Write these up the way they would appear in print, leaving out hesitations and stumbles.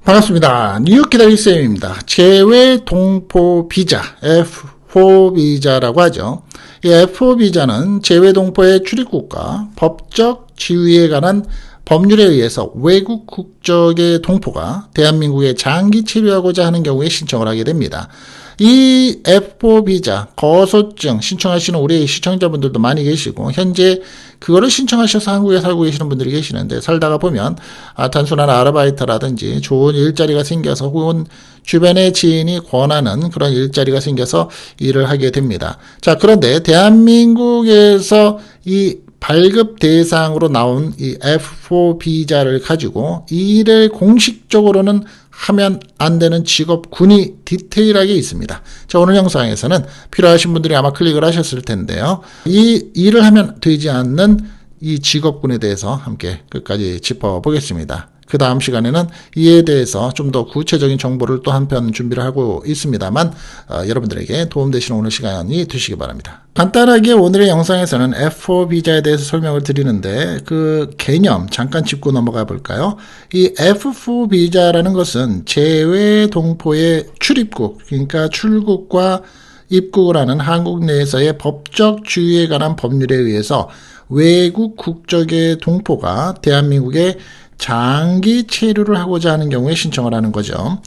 반갑습니다. 뉴욕 기다리쌤입니다. 재외 동포 비자, F4 비자라고 하죠. 이 F4 비자는 재외 동포의 출입국과 법적 지위에 관한 법률에 의해서 외국 국적의 동포가 대한민국에 장기 체류하고자 하는 경우에 신청을 하게 됩니다. 이 F4 비자, 거소증 신청하시는 우리 시청자분들도 많이 계시고, 현재 그거를 신청하셔서 한국에 살고 계시는 분들이 계시는데, 살다가 보면 단순한 아르바이트라든지 좋은 일자리가 생겨서 혹은 주변의 지인이 권하는 그런 일자리가 생겨서 일을 하게 됩니다. 자, 그런데 대한민국에서 이 발급 대상으로 나온 이 F4 비자를 가지고 일을 공식적으로는 하면 안 되는 직업군이 디테일하게 있습니다. 자, 오늘 영상에서는 필요하신 분들이 아마 클릭을 하셨을 텐데요. 이 일을 하면 되지 않는 이 직업군에 대해서 함께 끝까지 짚어보겠습니다. 그 다음 시간에는 이에 대해서 좀 더 구체적인 정보를 또 한편 준비를 하고 있습니다만 여러분들에게 도움되시는 오늘 시간이 되시기 바랍니다. 간단하게 오늘의 영상에서는 F4 비자에 대해서 설명을 드리는데 그 개념 잠깐 짚고 넘어가 볼까요? 이 F4 비자라는 것은 재외 동포의 출입국, 그러니까 출국과 입국을 하는 한국 내에서의 법적 지위에 관한 법률에 의해서 외국 국적의 동포가 대한민국에 장기 체류를 하고자 하는 경우에 신청을 하는 거죠.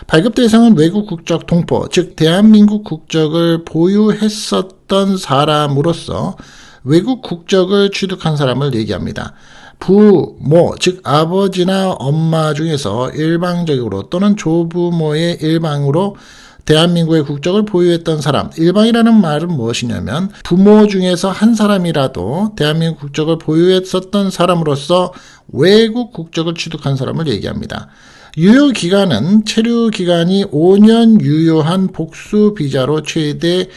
발급 대상은 외국 국적 동포, 즉 대한민국 국적을 보유했었던 사람으로서 외국 국적을 취득한 사람을 얘기합니다. 부모, 즉 아버지나 엄마 중에서 일방적으로 또는 조부모의 일방으로 대한민국의 국적을 보유했던 사람, 일방이라는 말은 무엇이냐면 부모 중에서 한 사람이라도 대한민국 국적을 보유했었던 사람으로서 외국 국적을 취득한 사람을 얘기합니다. 유효기간은 체류기간이 5년 유효한 복수비자로 최대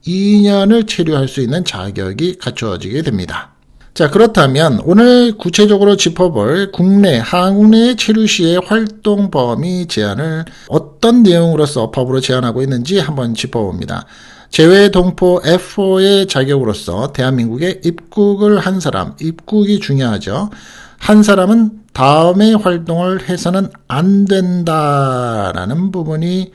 2년을 체류할 수 있는 자격이 갖춰지게 됩니다. 자, 그렇다면 오늘 구체적으로 짚어볼 국내, 한국 내 체류 시의 활동 범위 제한을 어떤 내용으로서 법으로 제한하고 있는지 한번 짚어봅니다. 재외 동포 F4의 자격으로서 대한민국에 입국을 한 사람, 입국이 중요하죠. 한 사람은 다음의 활동을 해서는 안 된다라는 부분이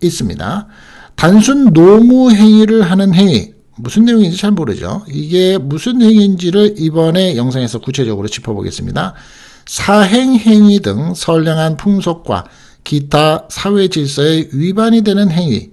있습니다. 단순 노무 행위를 하는 행위, 무슨 내용인지 잘 모르죠. 이게 무슨 행위인지를 이번에 영상에서 구체적으로 짚어보겠습니다. 사행행위 등 선량한 풍속과 기타 사회 질서에 위반이 되는 행위.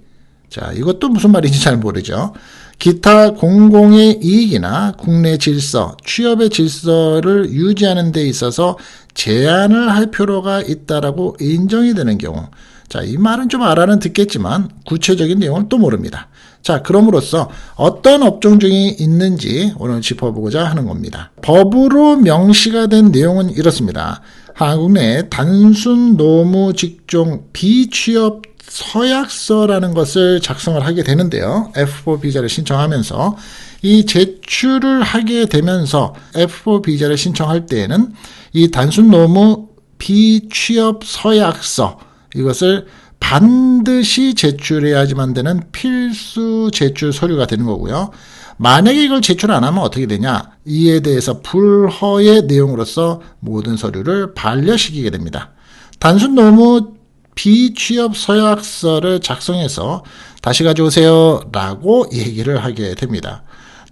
자, 이것도 무슨 말인지 잘 모르죠. 기타 공공의 이익이나 국내 질서, 취업의 질서를 유지하는 데 있어서 제한을 할 필요가 있다라고 인정이 되는 경우. 자, 이 말은 좀 알아는 듣겠지만 구체적인 내용은 또 모릅니다. 자, 그럼으로써 어떤 업종 중에 있는지 오늘 짚어보고자 하는 겁니다. 법으로 명시가 된 내용은 이렇습니다. 한국 내 단순 노무 직종 비취업 서약서라는 것을 작성을 하게 되는데요. F4 비자를 신청하면서 이 제출을 하게 되면서 F4 비자를 신청할 때에는 이 단순 노무 비취업 서약서 이것을 반드시 제출해야지만 되는 필수 제출 서류가 되는 거고요. 만약에 이걸 제출 안 하면 어떻게 되냐? 이에 대해서 불허의 내용으로서 모든 서류를 반려시키게 됩니다. 단순 노무 비취업 서약서를 작성해서 다시 가져오세요 라고 얘기를 하게 됩니다.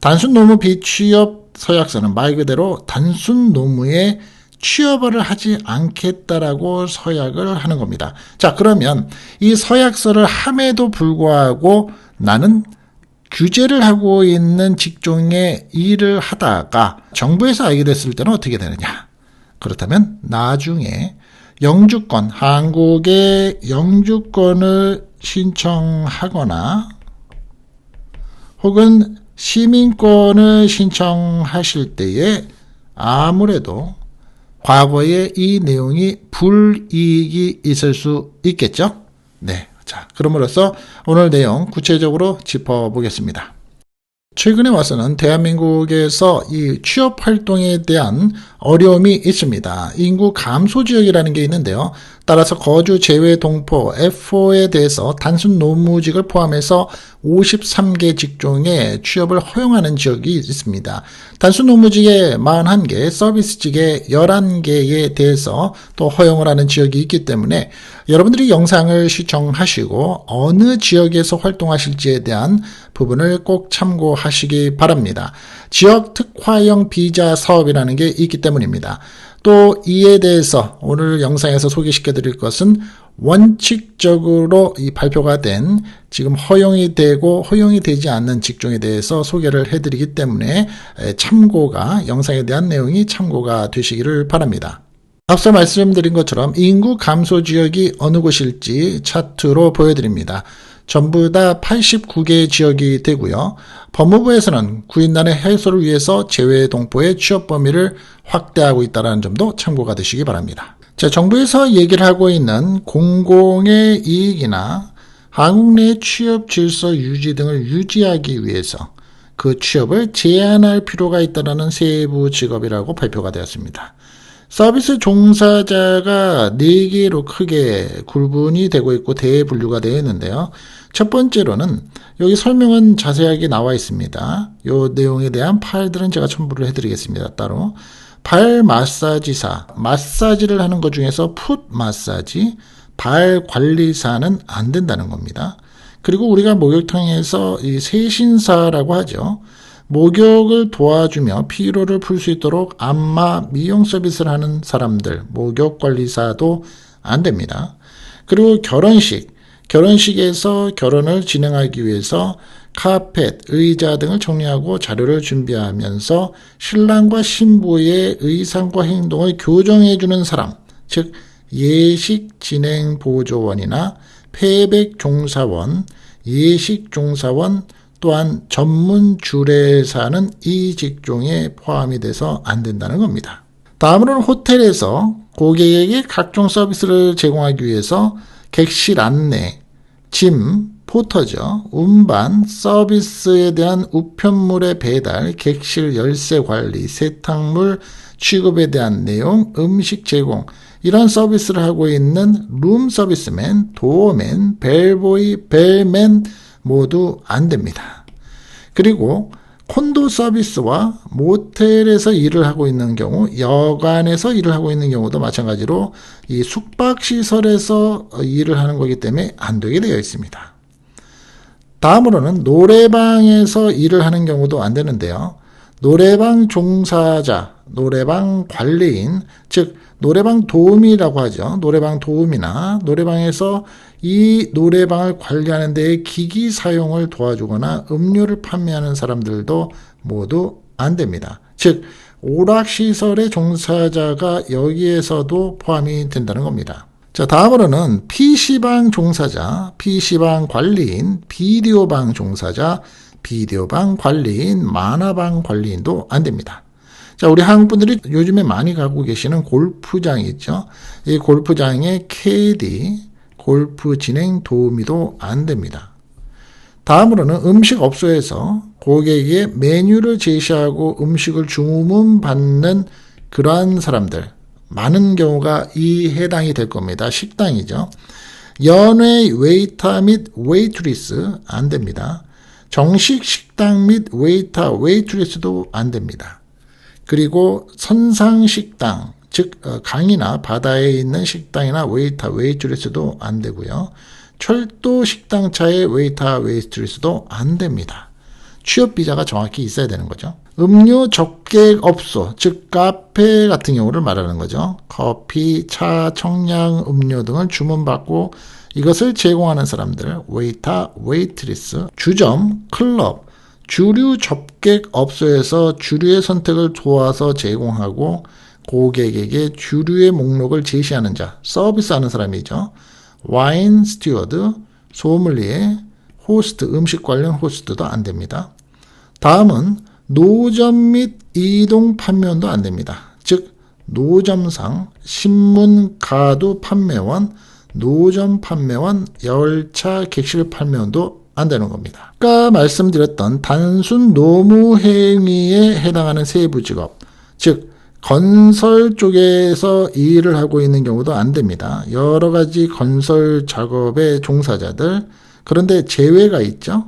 단순 노무 비취업 서약서는 말 그대로 단순 노무의 취업을 하지 않겠다라고 서약을 하는 겁니다. 자, 그러면 이 서약서를 함에도 불구하고 나는 규제를 하고 있는 직종의 일을 하다가 정부에서 알게 됐을 때는 어떻게 되느냐? 그렇다면 나중에 영주권, 한국의 영주권을 신청하거나 혹은 시민권을 신청하실 때에 아무래도 과거에 이 내용이 불이익이 있을 수 있겠죠? 네. 자, 그럼으로써 오늘 내용 구체적으로 짚어보겠습니다. 최근에 와서는 대한민국에서 이 취업 활동에 대한 어려움이 있습니다. 인구 감소 지역이라는 게 있는데요. 따라서 거주 제외 동포 F4에 대해서 단순 노무직을 포함해서 53개 직종에 취업을 허용하는 지역이 있습니다. 단순 노무직에 41개, 서비스직에 11개에 대해서 또 허용을 하는 지역이 있기 때문에 여러분들이 영상을 시청하시고 어느 지역에서 활동하실지에 대한 부분을 꼭 참고하시기 바랍니다. 지역 특화형 비자 사업이라는 게 있기 때문입니다. 또 이에 대해서 오늘 영상에서 소개시켜 드릴 것은 원칙적으로 이 발표가 된 지금 허용이 되고 허용이 되지 않는 직종에 대해서 소개를 해드리기 때문에 영상에 대한 내용이 참고가 되시기를 바랍니다. 앞서 말씀드린 것처럼 인구 감소 지역이 어느 곳일지 차트로 보여드립니다. 전부 다 89개 지역이 되고요. 법무부에서는 구인난의 해소를 위해서 제외 동포의 취업 범위를 확대하고 있다는 점도 참고가 되시기 바랍니다. 자, 정부에서 얘기를 하고 있는 공공의 이익이나 한국 내 취업 질서 유지 등을 유지하기 위해서 그 취업을 제한할 필요가 있다는 세부 직업이라고 발표가 되었습니다. 서비스 종사자가 4개로 크게 구분이 되고 있고 대분류가 되어 있는데요. 첫 번째로는 여기 설명은 자세하게 나와 있습니다. 이 내용에 대한 파일들은 제가 첨부를 해드리겠습니다. 따로 발 마사지사, 마사지를 하는 것 중에서 풋 마사지, 발 관리사는 안 된다는 겁니다. 그리고 우리가 목욕탕에서 이 세신사라고 하죠. 목욕을 도와주며 피로를 풀 수 있도록 안마, 미용 서비스를 하는 사람들, 목욕관리사도 안 됩니다. 그리고 결혼식에서 결혼을 진행하기 위해서 카펫, 의자 등을 정리하고 자료를 준비하면서 신랑과 신부의 의상과 행동을 교정해주는 사람, 즉 예식 진행 보조원이나 폐백 종사원, 예식 종사원, 또한 전문 주례사는 이 직종에 포함이 돼서 안 된다는 겁니다. 다음으로는 호텔에서 고객에게 각종 서비스를 제공하기 위해서 객실 안내, 짐, 포터죠, 운반, 서비스에 대한 우편물의 배달, 객실 열쇠 관리, 세탁물 취급에 대한 내용, 음식 제공, 이런 서비스를 하고 있는 룸 서비스맨, 도어맨, 벨보이, 벨맨 모두 안 됩니다. 그리고 콘도 서비스와 모텔에서 일을 하고 있는 경우, 여관에서 일을 하고 있는 경우도 마찬가지로 이 숙박시설에서 일을 하는 거기 때문에 안 되게 되어 있습니다. 다음으로는 노래방에서 일을 하는 경우도 안 되는데요. 노래방 종사자, 노래방 관리인, 즉 노래방 도우미라고 하죠. 노래방 도우미나 노래방에서 이 노래방을 관리하는 데에 기기 사용을 도와주거나 음료를 판매하는 사람들도 모두 안 됩니다. 즉 오락시설의 종사자가 여기에서도 포함이 된다는 겁니다. 자, 다음으로는 PC방 종사자, PC방 관리인, 비디오방 종사자, 비디오방 관리인, 만화방 관리인도 안 됩니다. 자, 우리 한국 분들이 요즘에 많이 가고 계시는 골프장이 있죠. 이 골프장의 캐디, 골프 진행 도우미도 안 됩니다. 다음으로는 음식업소에서 고객에게 메뉴를 제시하고 음식을 주문받는 그러한 사람들, 많은 경우가 이 해당이 될 겁니다. 식당이죠. 연회 웨이터 및 웨이트리스 안 됩니다. 정식 식당 및 웨이터, 웨이트리스도 안 됩니다. 그리고 선상식당, 즉 강이나 바다에 있는 식당이나 웨이터, 웨이트리스도 안 되고요. 철도 식당차의 웨이터, 웨이트리스도 안 됩니다. 취업 비자가 정확히 있어야 되는 거죠. 음료 접객업소, 즉 카페 같은 경우를 말하는 거죠. 커피, 차, 청량, 음료 등을 주문받고 이것을 제공하는 사람들, 웨이터, 웨이트리스, 주점, 클럽, 주류 접객업소에서 주류의 선택을 도와서 제공하고 고객에게 주류의 목록을 제시하는 자, 서비스하는 사람이죠. 와인 스튜어드, 소믈리에, 호스트, 음식 관련 호스트도 안 됩니다. 다음은 노점 및 이동 판매원도 안 됩니다. 즉 노점상, 신문 가두 판매원, 노점 판매원, 열차 객실 판매원도 안 되는 겁니다. 아까 말씀드렸던 단순 노무행위에 해당하는 세부 직업, 즉 건설 쪽에서 일을 하고 있는 경우도 안 됩니다. 여러 가지 건설 작업의 종사자들, 그런데 제외가 있죠.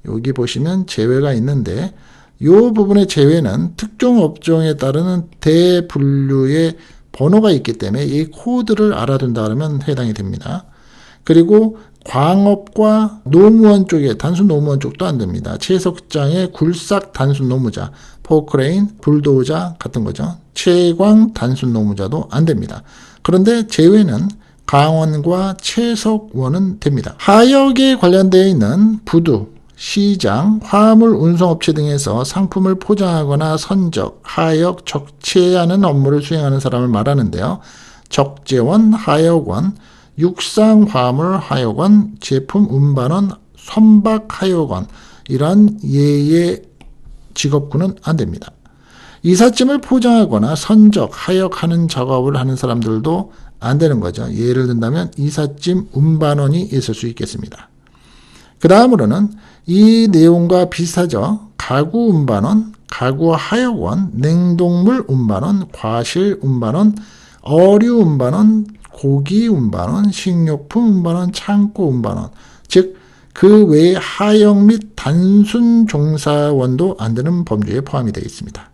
여기 보시면 제외가 있는데 이 부분의 제외는 특정 업종에 따르는 대분류의 번호가 있기 때문에 이 코드를 알아둔다 그러면 해당이 됩니다. 그리고 광업과 노무원 쪽에 단순 노무원 쪽도 안 됩니다. 채석장의 굴삭 단순 노무자, 포크레인, 불도저 같은 거죠. 채광 단순 노무자도 안 됩니다. 그런데 제외는 강원과 채석원은 됩니다. 하역에 관련되어 있는 부두, 시장, 화물 운송업체 등에서 상품을 포장하거나 선적, 하역, 적재하는 업무를 수행하는 사람을 말하는데요. 적재원, 하역원, 육상 화물 하역원, 제품 운반원, 선박 하역원, 이러한 예의 직업군은 안 됩니다. 이삿짐을 포장하거나 선적, 하역하는 작업을 하는 사람들도 안 되는 거죠. 예를 든다면 이삿짐 운반원이 있을 수 있겠습니다. 그 다음으로는 이 내용과 비슷하죠. 가구 운반원, 가구 하역원, 냉동물 운반원, 과실 운반원, 어류 운반원, 고기 운반원, 식료품 운반원, 창고 운반원, 즉 그 외에 하역 및 단순 종사원도 안 되는 범주에 포함이 되어 있습니다.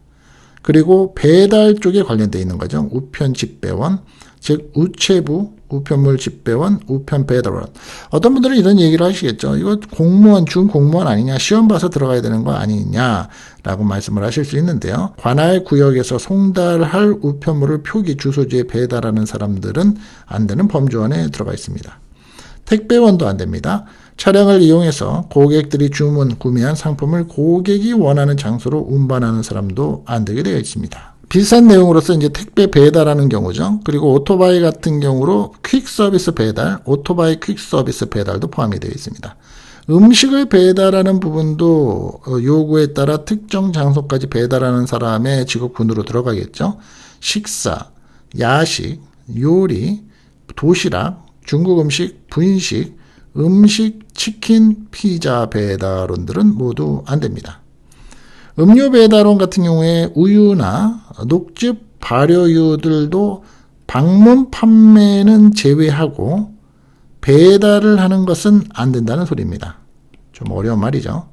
그리고 배달 쪽에 관련되어 있는 거죠. 우편 집배원, 즉 우체부, 우편물 집배원, 우편 배달원. 어떤 분들은 이런 얘기를 하시겠죠. 이거 공무원, 준공무원 아니냐, 시험 봐서 들어가야 되는 거 아니냐라고 말씀을 하실 수 있는데요. 관할 구역에서 송달할 우편물을 표기 주소지에 배달하는 사람들은 안 되는 범주 안에 들어가 있습니다. 택배원도 안 됩니다. 차량을 이용해서 고객들이 구매한 상품을 고객이 원하는 장소로 운반하는 사람도 안 되게 되어 있습니다. 비슷한 내용으로서 이제 택배 배달하는 경우죠. 그리고 오토바이 같은 경우로 퀵 서비스 배달, 오토바이 퀵 서비스 배달도 포함이 되어 있습니다. 음식을 배달하는 부분도 요구에 따라 특정 장소까지 배달하는 사람의 직업군으로 들어가겠죠. 식사, 야식, 요리, 도시락, 중국 음식, 분식, 음식, 치킨, 피자 배달원들은 모두 안 됩니다. 음료 배달원 같은 경우에 우유나 녹즙, 발효유들도 방문 판매는 제외하고 배달을 하는 것은 안 된다는 소리입니다. 좀 어려운 말이죠.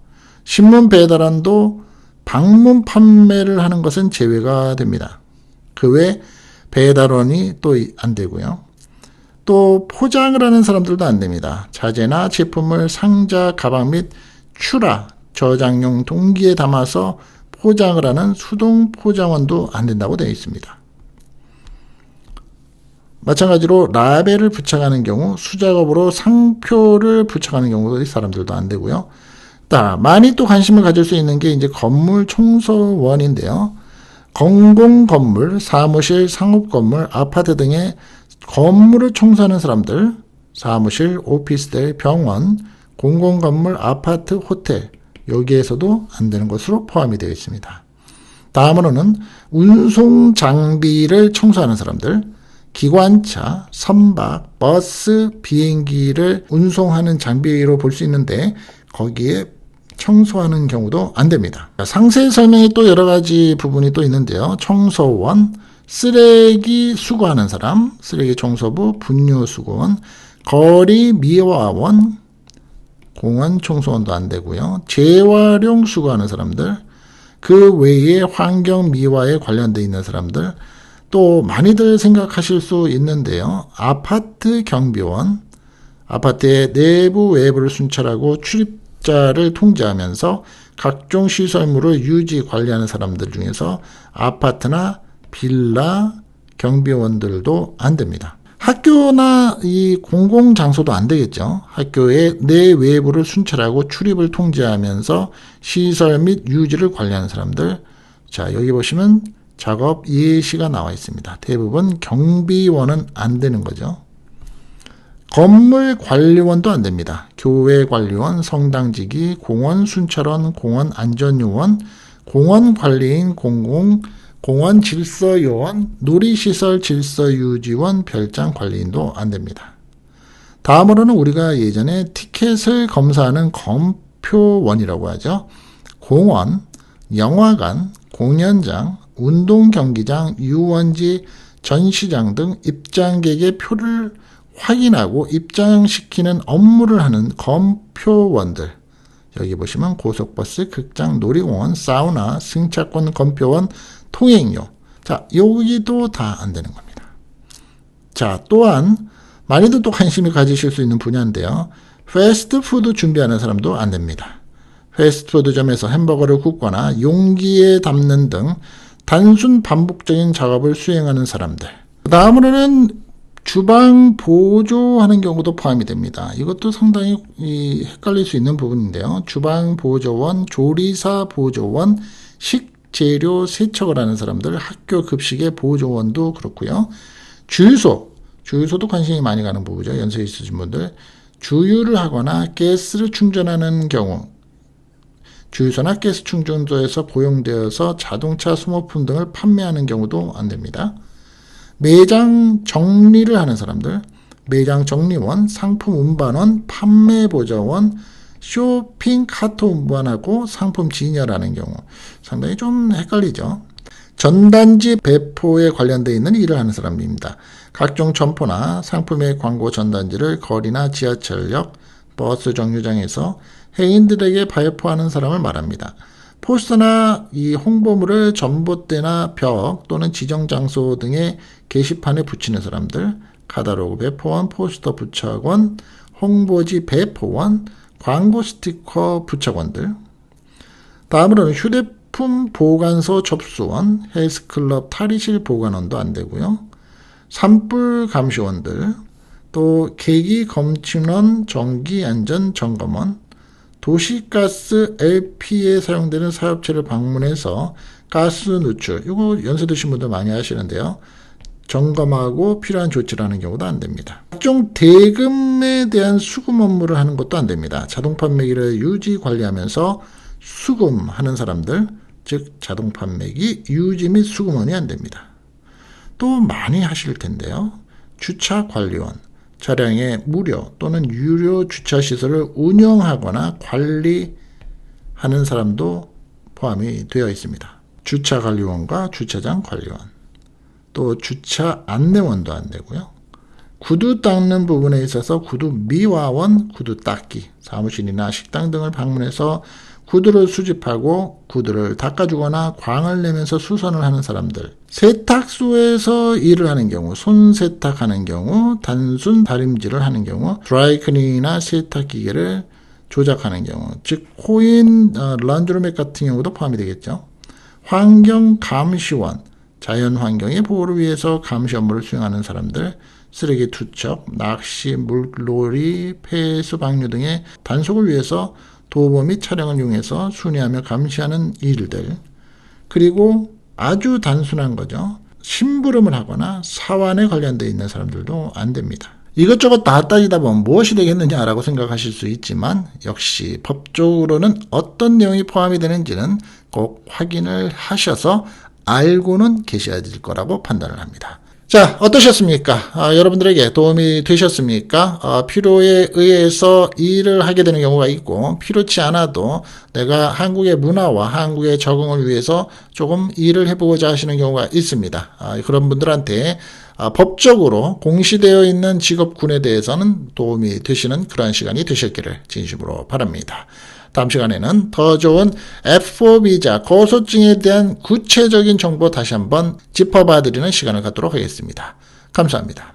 신문 배달원도 방문 판매를 하는 것은 제외가 됩니다. 그 외 배달원이 또 안 되고요. 또 포장을 하는 사람들도 안 됩니다. 자재나 제품을 상자, 가방 및 추라, 저장용 동기에 담아서 포장을 하는 수동 포장원도 안 된다고 되어 있습니다. 마찬가지로 라벨을 부착하는 경우, 수작업으로 상표를 부착하는 경우도 이 사람들도 안 되고요. 많이 또 관심을 가질 수 있는 게 이제 건물 청소원인데요. 공공건물, 사무실, 상업건물, 아파트 등의 건물을 청소하는 사람들, 사무실, 오피스텔, 병원, 공공건물, 아파트, 호텔, 여기에서도 안 되는 것으로 포함이 되어 있습니다. 다음으로는 운송 장비를 청소하는 사람들, 기관차, 선박, 버스, 비행기를 운송하는 장비로 볼 수 있는데 거기에 청소하는 경우도 안 됩니다. 상세 설명이 또 여러 가지 부분이 또 있는데요. 청소원, 쓰레기 수거하는 사람, 쓰레기 청소부, 분류수거원, 거리 미화원, 공원 청소원도 안 되고요. 재활용 수거하는 사람들, 그 외에 환경 미화에 관련되어 있는 사람들, 또 많이들 생각하실 수 있는데요. 아파트 경비원, 아파트의 내부 외부를 순찰하고 출입자를 통제하면서 각종 시설물을 유지 관리하는 사람들 중에서 아파트나 빌라 경비원들도 안 됩니다. 학교나 이 공공장소도 안 되겠죠. 학교의 내외부를 순찰하고 출입을 통제하면서 시설 및 유지를 관리하는 사람들. 자, 여기 보시면 작업 예시가 나와 있습니다. 대부분 경비원은 안 되는 거죠. 건물 관리원도 안 됩니다. 교회 관리원, 성당지기, 공원 순찰원, 공원 안전요원, 공원 관리인, 공원 질서요원, 놀이시설 질서유지원, 별장 관리인도 안 됩니다. 다음으로는 우리가 예전에 티켓 티켓을 검사하는 검표원이라고 하죠. 공원, 영화관, 공연장, 운동경기장, 유원지, 전시장 등 입장객의 표를 확인하고 입장시키는 업무를 하는 검표원들. 여기 보시면 고속버스, 극장, 놀이공원, 사우나, 승차권 검표원, 통행료. 자, 여기도 다 안 되는 겁니다. 자, 또한 많이들 또 관심이 가지실 수 있는 분야인데요. 패스트푸드 준비하는 사람도 안 됩니다. 패스트푸드점에서 햄버거를 굽거나 용기에 담는 등 단순 반복적인 작업을 수행하는 사람들. 다음으로는 주방 보조하는 경우도 포함이 됩니다. 이것도 상당히 헷갈릴 수 있는 부분인데요. 주방 보조원, 조리사 보조원, 식재료 세척을 하는 사람들, 학교 급식의 보조원도 그렇고요. 주유소도 관심이 많이 가는 부분이죠. 연세 있으신 분들. 주유를 하거나 가스를 충전하는 경우, 주유소나 가스 충전소에서 고용되어서 자동차 소모품 등을 판매하는 경우도 안 됩니다. 매장 정리를 하는 사람들, 매장 정리원, 상품 운반원, 판매 보조원, 쇼핑 카트 운반하고 상품 진열하는 경우 상당히 좀 헷갈리죠. 전단지 배포에 관련되어 있는 일을 하는 사람입니다. 각종 점포나 상품의 광고 전단지를 거리나 지하철역, 버스 정류장에서 해인들에게 배포하는 사람을 말합니다. 포스터나 이 홍보물을 전봇대나 벽 또는 지정 장소 등의 게시판에 붙이는 사람들, 카탈로그 배포원, 포스터 부착원, 홍보지 배포원, 광고 스티커 부착원들. 다음으로는 휴대폰 보관소 접수원, 헬스클럽 탈의실 보관원도 안 되고요. 산불 감시원들, 또 계기 검침원, 전기 안전 점검원, 도시가스 LP에 사용되는 사업체를 방문해서 가스 누출, 이거 연세 드신 분들 많이 하시는데요. 점검하고 필요한 조치를 하는 경우도 안 됩니다. 각종 대금에 대한 수금 업무를 하는 것도 안 됩니다. 자동 판매기를 유지 관리하면서 수금하는 사람들, 즉 자동 판매기 유지 및 수금원이 안 됩니다. 또 많이 하실 텐데요. 주차 관리원, 차량의 무료 또는 유료 주차 시설을 운영하거나 관리하는 사람도 포함이 되어 있습니다. 주차 관리원과 주차장 관리원, 또 주차 안내원도 안 되고요. 구두 닦는 부분에 있어서 구두 미화원, 구두 닦기, 사무실이나 식당 등을 방문해서 구두를 수집하고 구두를 닦아주거나 광을 내면서 수선을 하는 사람들, 세탁소에서 일을 하는 경우, 손 세탁하는 경우, 단순 다림질을 하는 경우, 드라이클리닝이나 세탁기계를 조작하는 경우, 즉 코인 런드로맥 같은 경우도 포함이 되겠죠. 환경감시원, 자연환경의 보호를 위해서 감시 업무를 수행하는 사람들, 쓰레기 투척, 낚시, 물놀이, 폐수 방류 등의 단속을 위해서 도보 및 차량을 이용해서 순회하며 감시하는 일들, 그리고 아주 단순한 거죠. 심부름을 하거나 사환에 관련되어 있는 사람들도 안 됩니다. 이것저것 다 따지다 보면 무엇이 되겠느냐라고 생각하실 수 있지만 역시 법적으로는 어떤 내용이 포함이 되는지는 꼭 확인을 하셔서 알고는 계셔야 될 거라고 판단을 합니다. 자, 어떠셨습니까? 여러분들에게 도움이 되셨습니까? 필요에 의해서 일을 하게 되는 경우가 있고 필요치 않아도 내가 한국의 문화와 한국의 적응을 위해서 조금 일을 해보고자 하시는 경우가 있습니다. 그런 분들한테 법적으로 공시되어 있는 직업군에 대해서는 도움이 되시는 그러한 시간이 되셨기를 진심으로 바랍니다. 다음 시간에는 더 좋은 F4 비자 거소증에 대한 구체적인 정보 다시 한번 짚어봐 드리는 시간을 갖도록 하겠습니다. 감사합니다.